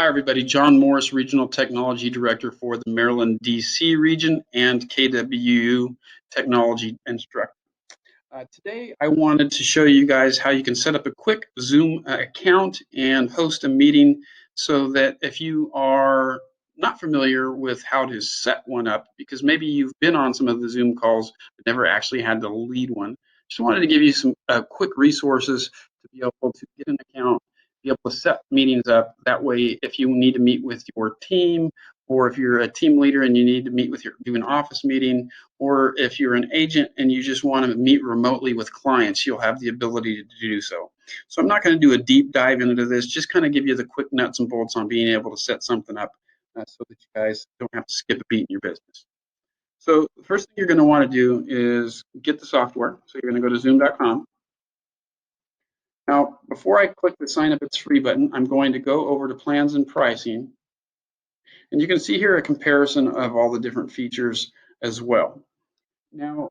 Hi, everybody. John Morris, Regional Technology Director for the Maryland, D.C. region and KWU Technology Instructor. Today, I wanted to show you guys how you can set up a quick Zoom account and host a meeting so that if you are not familiar with how to set one up, because maybe you've been on some of the Zoom calls but never actually had to lead one, just wanted to give you some quick resources to be able to get an account, be able to set meetings up. That way, if you need to meet with your team, or if you're a team leader and you need to meet with do an office meeting, or if you're an agent and you just want to meet remotely with clients, you'll have the ability to do so. So I'm not going to do a deep dive into this, just kind of give you the quick nuts and bolts on being able to set something up so that you guys don't have to skip a beat in your business. So the first thing you're going to want to do is get the software. So you're going to go to zoom.com. Now, before I click the sign up, it's free button, I'm going to go over to plans and pricing. And you can see here a comparison of all the different features as well. Now,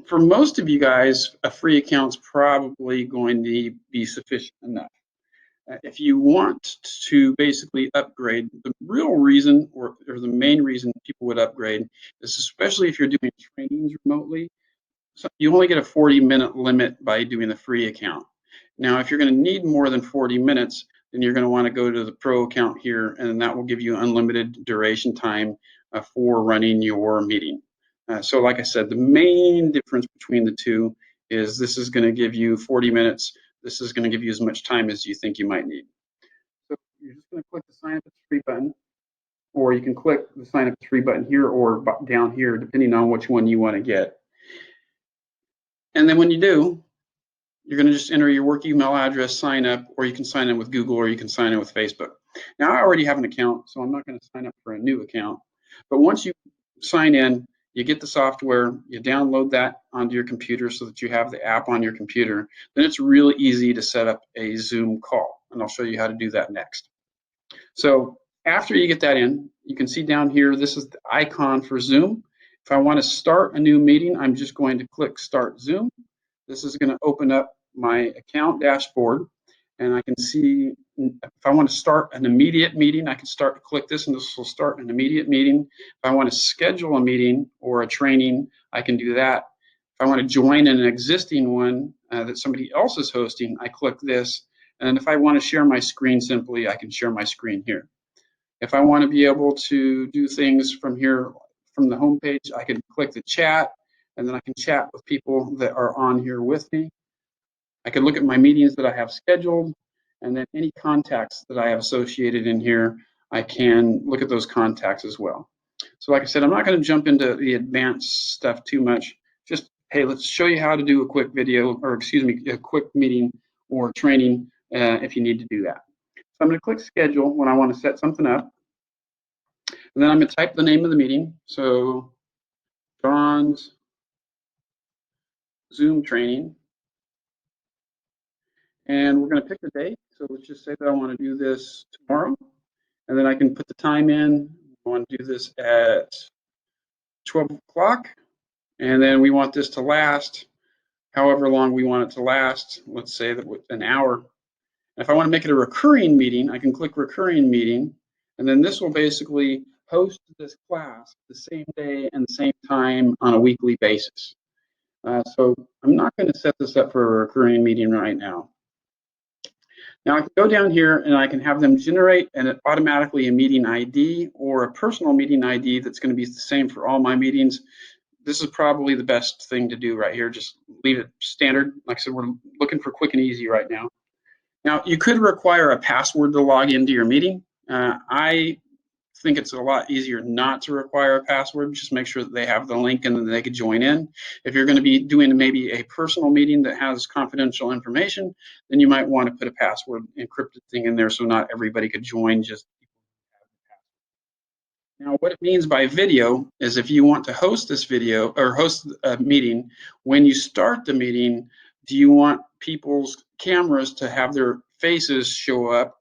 for most of you guys, a free account's probably going to be sufficient enough. If you want to basically upgrade, the real reason or the main reason people would upgrade is especially if you're doing trainings remotely, so you only get a 40-minute limit by doing the free account. Now, if you're going to need more than 40 minutes, then you're going to want to go to the pro account here, and that will give you unlimited duration time for running your meeting. So like I said, the main difference between the two is this is going to give you 40 minutes. This is going to give you as much time as you think you might need. So you're just going to click the sign up it's free button, or you can click the sign up it's free button here or down here, depending on which one you want to get. And then when you do, you're going to just enter your work email address, sign up, or you can sign in with Google, or you can sign in with Facebook. Now, I already have an account, so I'm not going to sign up for a new account. But once you sign in, you get the software, you download that onto your computer so that you have the app on your computer. Then it's really easy to set up a Zoom call, and I'll show you how to do that next. So after you get that in, you can see down here, this is the icon for Zoom. If I want to start a new meeting, I'm just going to click Start Zoom. This is going to open up my account dashboard, and I can see if I want to start an immediate meeting, I can click this, and this will start an immediate meeting. If I want to schedule a meeting or a training, I can do that. If I want to join an existing one that somebody else is hosting, I click this, and if I want to share my screen simply, I can share my screen here. If I want to be able to do things from here, from the home page, I can click the chat, and then I can chat with people that are on here with me. I can look at my meetings that I have scheduled, and then any contacts that I have associated in here, I can look at those contacts as well. So like I said, I'm not going to jump into the advanced stuff too much. Just, hey, let's show you how to do a quick video, or excuse me, a quick meeting or training if you need to do that. So I'm going to click schedule when I want to set something up. And then I'm going to type the name of the meeting. So John's Zoom training. And we're going to pick the date. So let's just say that I want to do this tomorrow. And then I can put the time in. I want to do this at 12 o'clock. And then we want this to last however long we want it to last. Let's say that with an hour. And if I want to make it a recurring meeting, I can click recurring meeting. And then this will basically host this class the same day and the same time on a weekly basis. So I'm not going to set this up for a recurring meeting right now. Now I can go down here and I can have them generate automatically a meeting ID or a personal meeting ID that's going to be the same for all my meetings. This is probably the best thing to do right here. Just leave it standard. Like I said, we're looking for quick and easy right now. Now you could require a password to log into your meeting. I think it's a lot easier not to require a password. Just make sure that they have the link and then they could join in. If you're going to be doing maybe a personal meeting that has confidential information, then you might want to put a password encrypted thing in there so not everybody could join, just people who have the password. Now what it means by video is if you want to host this video or host a meeting, when you start the meeting, do you want people's cameras to have their faces show up,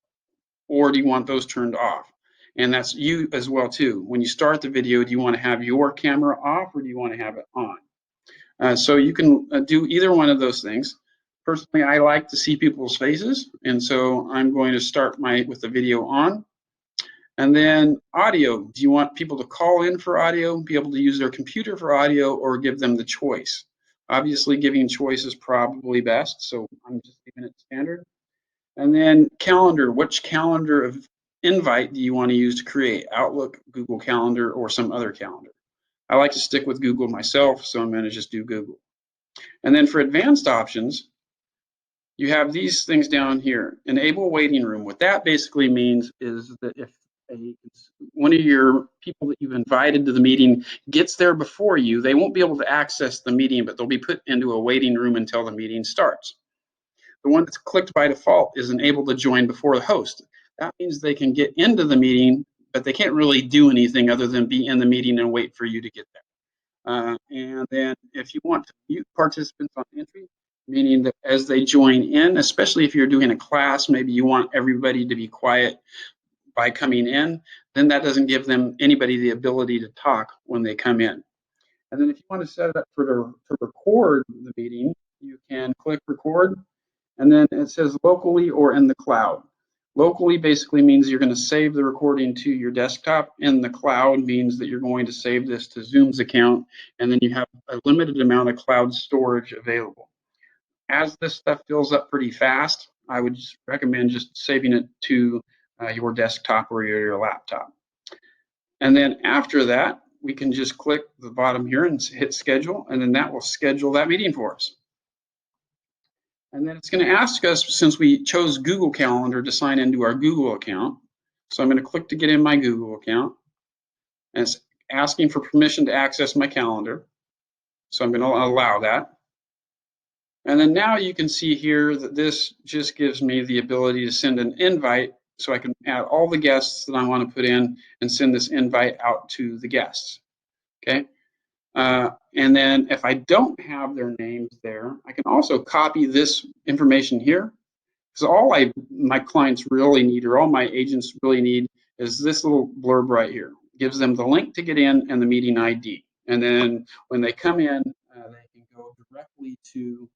or do you want those turned off? And that's you as well too. When you start the video, do you want to have your camera off or do you want to have it on? So you can do either one of those things. Personally, I like to see people's faces, and so I'm going to start with the video on. And then audio. Do you want people to call in for audio, be able to use their computer for audio, or give them the choice? Obviously, giving choice is probably best, so I'm just leaving it standard. And then calendar. Which calendar of invite do you want to use to create? Outlook, Google Calendar, or some other calendar? I like to stick with Google myself, so I'm going to just do Google. And then for advanced options, you have these things down here. Enable waiting room. What that basically means is that if one of your people that you've invited to the meeting gets there before you, they won't be able to access the meeting, but they'll be put into a waiting room until the meeting starts. The one that's clicked by default is enable to join before the host. That means they can get into the meeting, but they can't really do anything other than be in the meeting and wait for you to get there. And then if you want to mute participants on entry, meaning that as they join in, especially if you're doing a class, maybe you want everybody to be quiet by coming in, then that doesn't give them anybody the ability to talk when they come in. And then if you want to set it up to record the meeting, you can click record, and then it says locally or in the cloud. Locally basically means you're going to save the recording to your desktop. In the cloud means that you're going to save this to Zoom's account, and then you have a limited amount of cloud storage available. As this stuff fills up pretty fast, I would just recommend just saving it to your desktop or your laptop. And then after that, we can just click the bottom here and hit schedule, and then that will schedule that meeting for us. And then it's going to ask us, since we chose Google Calendar, to sign into our Google account. So I'm going to click to get in my Google account. And it's asking for permission to access my calendar. So I'm going to allow that. And then now you can see here that this just gives me the ability to send an invite, so I can add all the guests that I want to put in and send this invite out to the guests. Okay. And then if I don't have their names there, I can also copy this information here. Because all my clients really need, or all my agents really need, is this little blurb right here. It gives them the link to get in and the meeting ID. And then when they come in, they can go directly to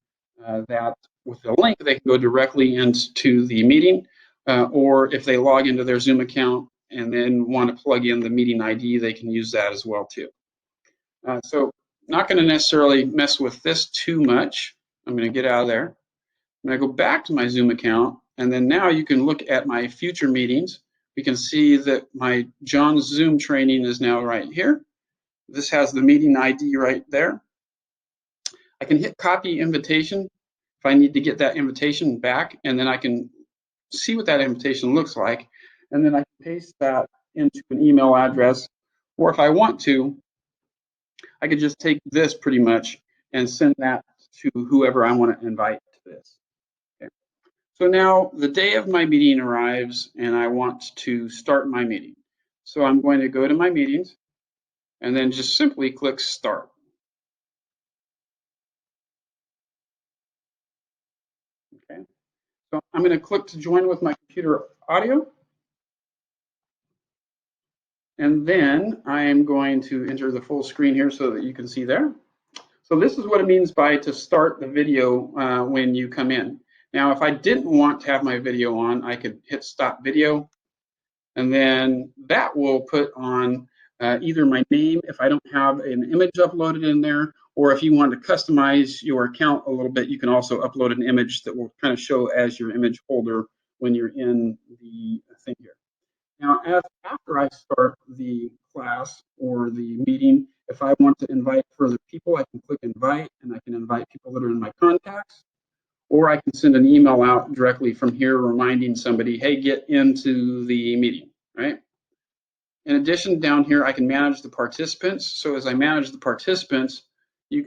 that. With the link, they can go directly into the meeting. Or if they log into their Zoom account and then want to plug in the meeting ID, they can use that as well too. So not going to necessarily mess with this too much. I'm going to get out of there. I'm going to go back to my Zoom account, and then now you can look at my future meetings. We can see that my John's Zoom training is now right here. This has the meeting ID right there. I can hit copy invitation if I need to get that invitation back, and then I can see what that invitation looks like, and then I can paste that into an email address, or if I want to, I could just take this pretty much and send that to whoever I want to invite to this. Okay. So now the day of my meeting arrives and I want to start my meeting. So I'm going to go to my meetings and then just simply click start. Okay. So I'm going to click to join with my computer audio. And then I am going to enter the full screen here so that you can see there. So this is what it means by to start the video when you come in. Now, if I didn't want to have my video on, I could hit stop video, and then that will put on either my name if I don't have an image uploaded in there, or if you want to customize your account a little bit, you can also upload an image that will kind of show as your image holder when you're in the thing here. Now, after I start the class or the meeting, if I want to invite further people, I can click invite, and I can invite people that are in my contacts, or I can send an email out directly from here reminding somebody, hey, get into the meeting, right? In addition, down here, I can manage the participants. So as I manage the participants,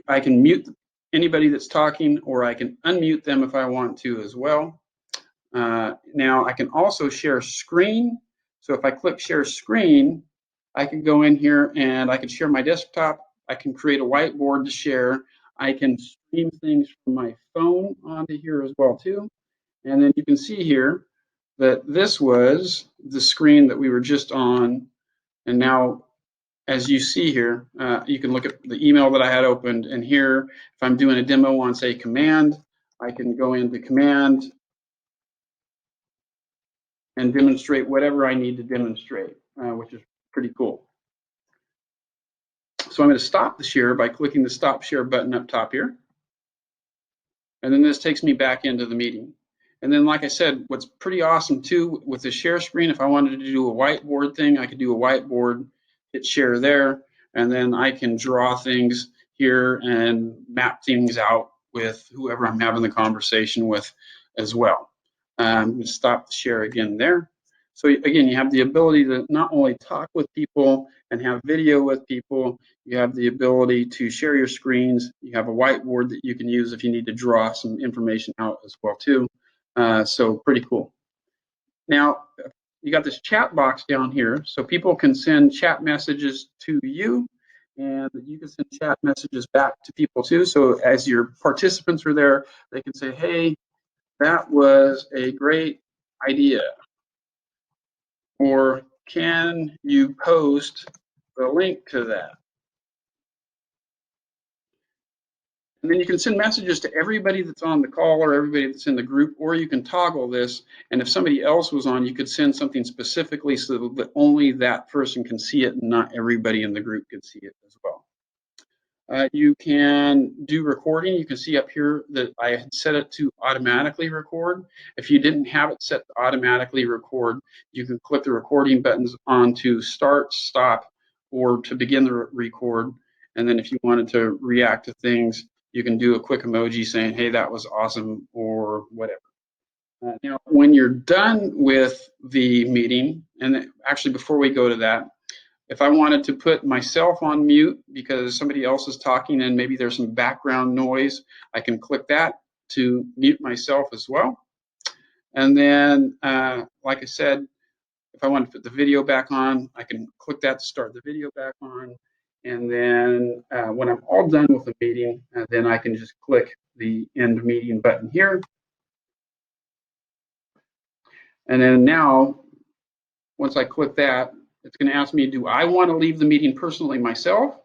I can mute anybody that's talking, or I can unmute them if I want to as well. Now, I can also share screen. So if I click share screen, I can go in here and I can share my desktop. I can create a whiteboard to share. I can stream things from my phone onto here as well too. And then you can see here that this was the screen that we were just on. And now, as you see here, you can look at the email that I had opened. And here, if I'm doing a demo on, say, command, I can go into command and demonstrate whatever I need to demonstrate. which is pretty cool. So I'm going to stop the share by clicking the stop share button up top here. And then this takes me back into the meeting. And then, like I said, what's pretty awesome too with the share screen, if I wanted to do a whiteboard thing, I could do a whiteboard, hit share there, and then I can draw things here and map things out with whoever I'm having the conversation with as well. I'm going to stop the share again there. So again, you have the ability to not only talk with people and have video with people, you have the ability to share your screens. You have a whiteboard that you can use if you need to draw some information out as well too. So pretty cool. Now, you got this chat box down here, so people can send chat messages to you, and you can send chat messages back to people too. So as your participants are there, they can say, hey, that was a great idea. Or can you post the link to that? And then you can send messages to everybody that's on the call or everybody that's in the group, or you can toggle this. And if somebody else was on, you could send something specifically so that only that person can see it and not everybody in the group can see it as well. You can do recording. You can see up here that I had set it to automatically record. If you didn't have it set to automatically record, you can click the recording buttons on to start, stop, or to begin the record. And then if you wanted to react to things, you can do a quick emoji saying, hey, that was awesome, or whatever. Now, when you're done with the meeting, and actually before we go to that, if I wanted to put myself on mute because somebody else is talking and maybe there's some background noise, I can click that to mute myself as well. And then, like I said, if I want to put the video back on, I can click that to start the video back on. And then when I'm all done with the meeting, then I can just click the end meeting button here. And then now, once I click that, it's going to ask me, do I want to leave the meeting personally myself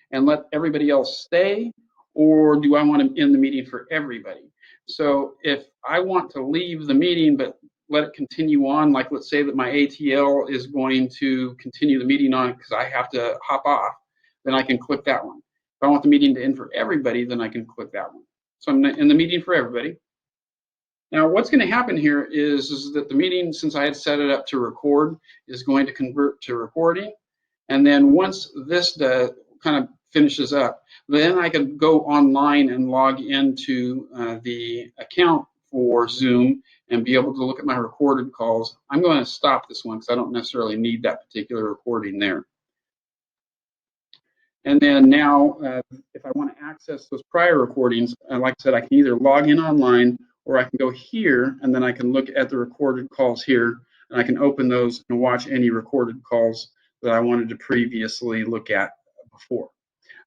and let everybody else stay, or do I want to end the meeting for everybody? So if I want to leave the meeting but let it continue on, like let's say that my ATL is going to continue the meeting on because I have to hop off, then I can click that one. If I want the meeting to end for everybody, then I can click that one. So I'm in the meeting for everybody. Now, what's going to happen here is that the meeting, since I had set it up to record, is going to convert to recording. And then once this kind of finishes up, then I can go online and log into the account for Zoom and be able to look at my recorded calls. I'm going to stop this one because I don't necessarily need that particular recording there. And then now, if I want to access those prior recordings, like I said, I can either log in online or I can go here and then I can look at the recorded calls here and I can open those and watch any recorded calls that I wanted to previously look at before.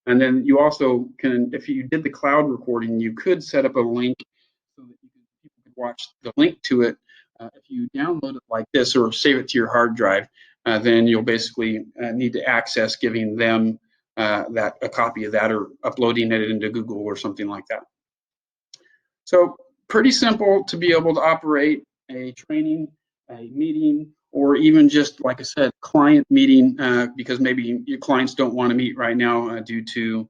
And then you also can, if you did the cloud recording, you could set up a link so that people could watch the link to it. If you download it like this or save it to your hard drive, then you'll basically need to access giving them a copy of that or uploading it into Google or something like that. So pretty simple to be able to operate a training, a meeting, or even just, like I said, client meeting, because maybe your clients don't want to meet right now due to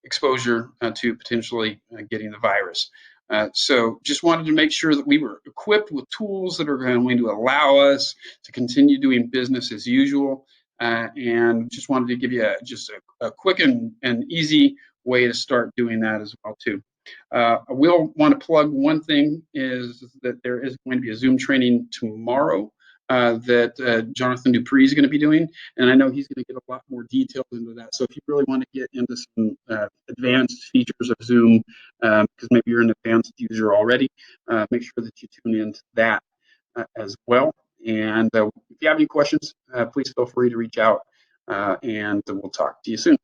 exposure to potentially getting the virus. So just wanted to make sure that we were equipped with tools that are going to allow us to continue doing business as usual. And just wanted to give you just a quick and easy way to start doing that as well too. I will want to plug one thing is that there is going to be a Zoom training tomorrow that Jonathan Dupree is going to be doing, and I know he's going to get a lot more details into that. So if you really want to get into some advanced features of Zoom, because maybe you're an advanced user already, make sure that you tune into that as well. And if you have any questions, please feel free to reach out, and we'll talk to you soon.